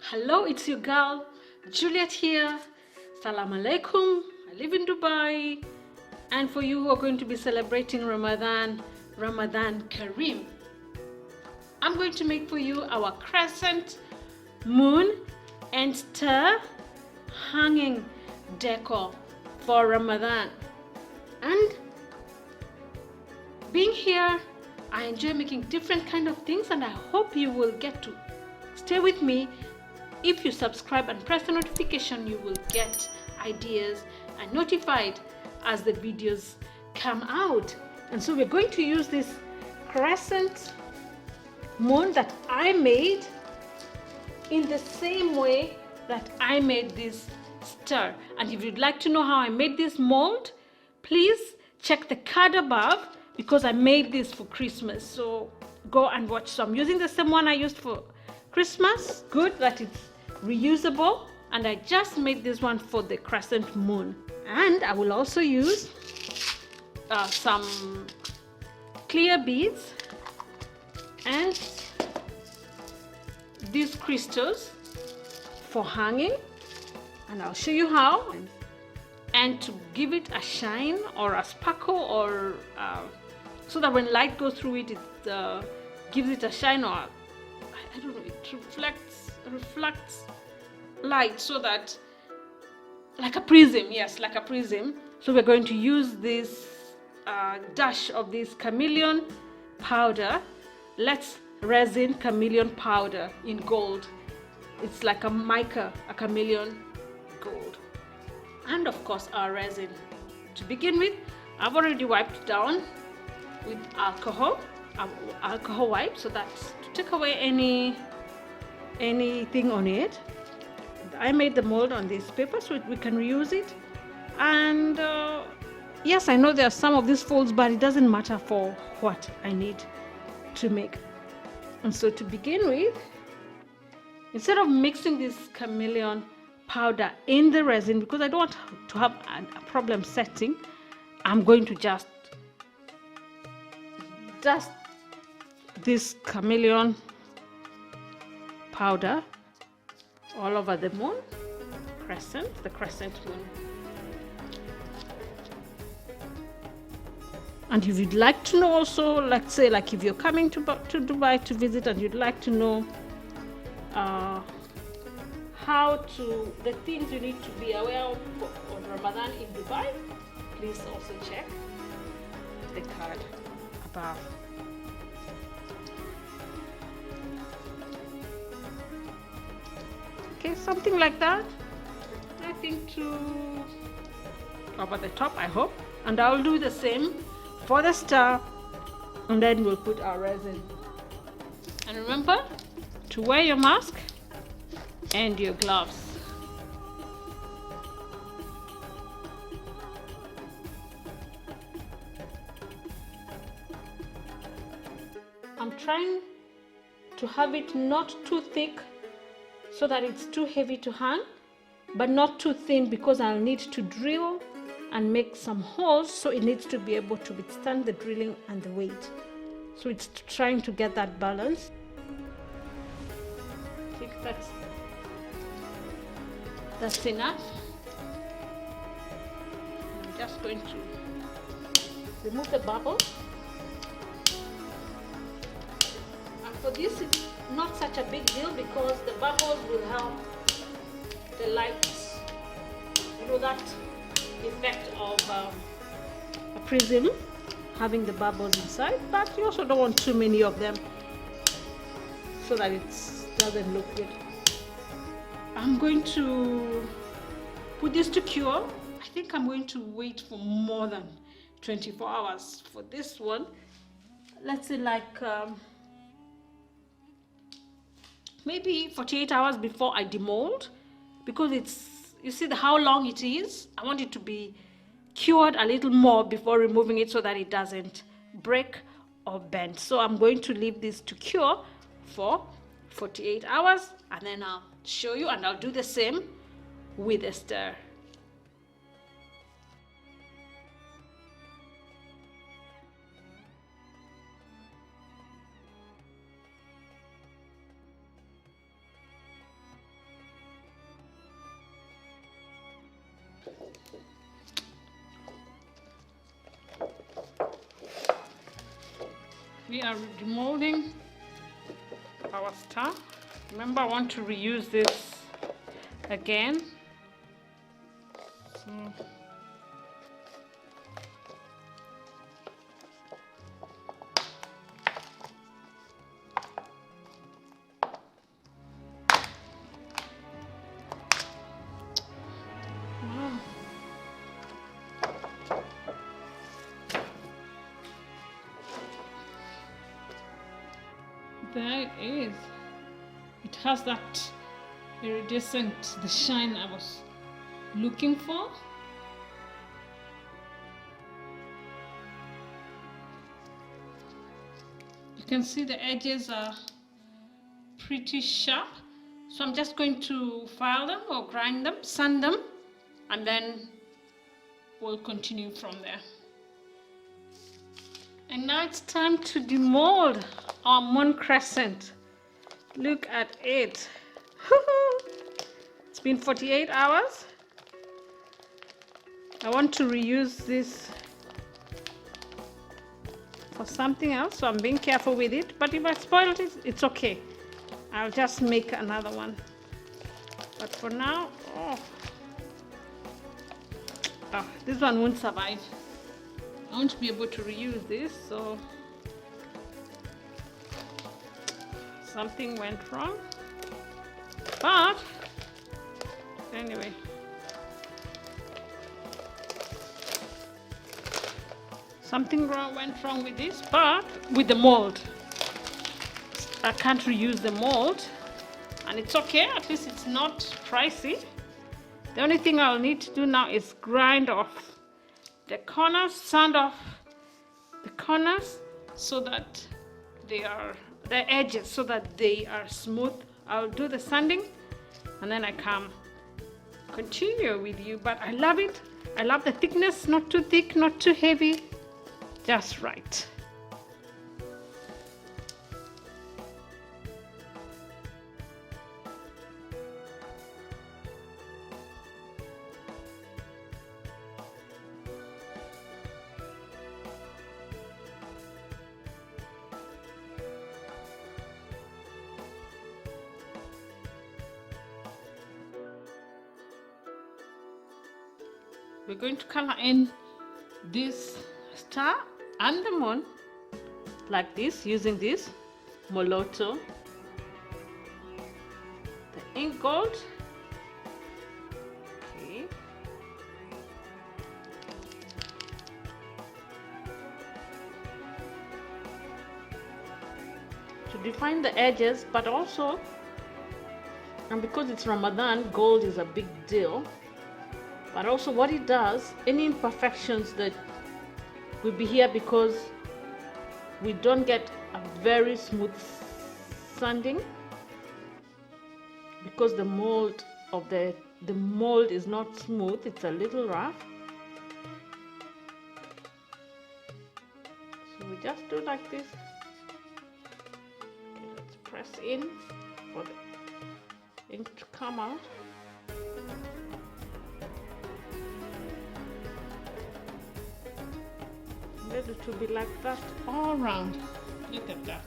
Hello, it's your girl Juliet here. Salam alaikum. I live in Dubai. And for you who are going to be celebrating Ramadan, Ramadan Kareem, I'm going to make for you our crescent, moon, and star hanging decor for Ramadan. And being here, I enjoy making different kind of things, and I hope you will get to stay with me. If you subscribe and press the notification, you will get ideas and notified as the videos come out. And so we're going to use this crescent moon that I made in the same way that I made this star. And if you'd like to know how I made this mold, please check the card above, because I made this for Christmas. So go and watch. So I'm using the same one I used for Christmas. Good that it's reusable. And I just made this one for the crescent moon. And I will also use some clear beads and these crystals for hanging. And I'll show you how. And to give it a shine or a sparkle, or so that when light goes through it, it gives it a shine, or I don't know, it reflects light, so that like a prism. Yes, like a prism. So we're going to use this dash of this chameleon powder. Let's resin chameleon powder in gold. It's like a mica, a chameleon gold. And of course our resin. To begin with, I've already wiped down with alcohol wipe, so that's to take away anything on it. I made the mold on this paper so we can reuse it. And yes, I know there are some of these folds, but it doesn't matter for what I need to make. And so to begin with, instead of mixing this chameleon powder in the resin, because I don't want to have a problem setting, I'm going to just dust this chameleon powder all over the moon, the crescent moon. And if you'd like to know also, like say, like if you're coming to Dubai to visit and you'd like to know the things you need to be aware of on Ramadan in Dubai, please also check the card above. Okay, something like that. Nothing too over the top, I hope. And I'll do the same for the star, and then we'll put our resin. And remember to wear your mask and your gloves. I'm trying to have it not too thick so that it's too heavy to hang, but not too thin, because I'll need to drill and make some holes, so it needs to be able to withstand the drilling and the weight. So it's trying to get that balance. I think that's enough. I'm just going to remove the bubble. And for this, it's not such a big deal, because the bubbles will help the lights, that effect of a prism having the bubbles inside. But you also don't want too many of them, so that it doesn't look good. I'm going to put this to cure. I think I'm going to wait for more than 24 hours for this one. Let's say like maybe 48 hours before I demold, because you see how long it is. I want it to be cured a little more before removing it, so that it doesn't break or bend. So I'm going to leave this to cure for 48 hours, and then I'll show you, and I'll do the same with the star. We are demolding our stuff. Remember, I want to reuse this again. So wow. There it is. It has that iridescent, the shine I was looking for. You can see the edges are pretty sharp. So I'm just going to file them or grind them, sand them, and then we'll continue from there. And now it's time to demold our Ramadan Crescent. Look at it. It's been 48 hours. I want to reuse this for something else, so I'm being careful with it. But if I spoil it, it's okay. I'll just make another one. But for now, this one won't survive. I want to be able to reuse this, so something went wrong. But anyway, something went wrong with this, but with the mold. I can't reuse the mold, and it's okay, at least it's not pricey. The only thing I'll need to do now is grind off the corners, sand off the corners so that they are, the edges, so that they are smooth. I'll do the sanding and then I come continue with you. But I love it. I love the thickness, not too thick, not too heavy, just right. We're going to color in this star and the moon like this, using this Moloto, the ink gold. Okay. To define the edges, but also, and because it's Ramadan, gold is a big deal. But also what it does, any imperfections that will be here, because we don't get a very smooth sanding, because the mold of the mold is not smooth, it's a little rough. So we just do like this. Okay, let's press in for the ink to come out. It will be like that all around. Look at that.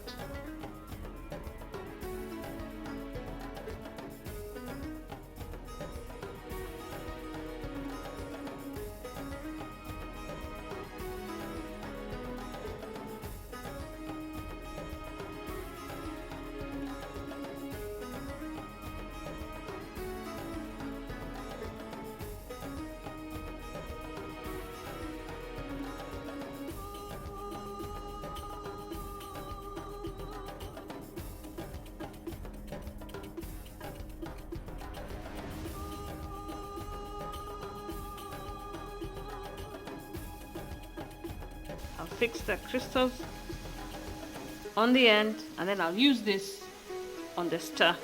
I'll fix the crystals on the end, and then I'll use this on the star.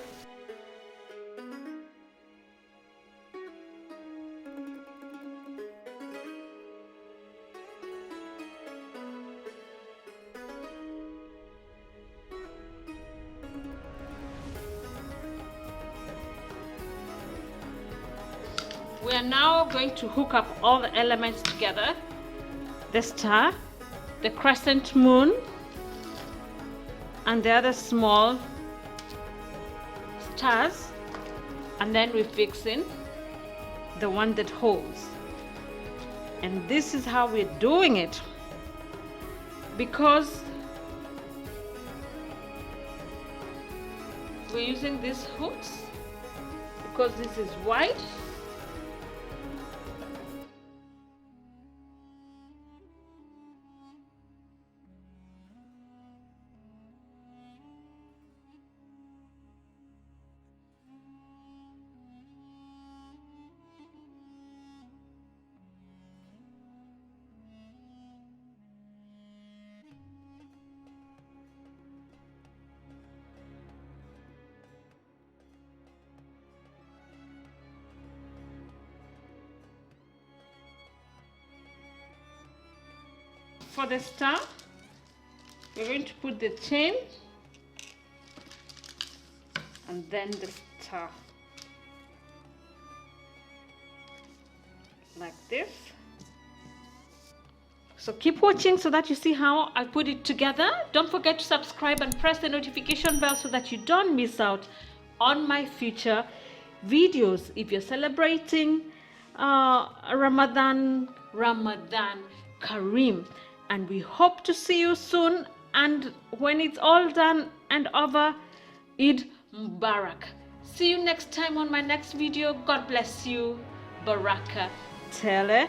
We are now going to hook up all the elements together. The star, the crescent moon, and the other small stars, and then we fix in the one that holds. And this is how we're doing it, because we're using these hooks, because this is wide. For the star, we're going to put the chain and then the star, like this. So keep watching so that you see how I put it together. Don't forget to subscribe and press the notification bell so that you don't miss out on my future videos. If you're celebrating Ramadan Kareem, and we hope to see you soon, and when it's all done and over, Eid Mubarak. See you next time on my next video. God bless you. Baraka Tele.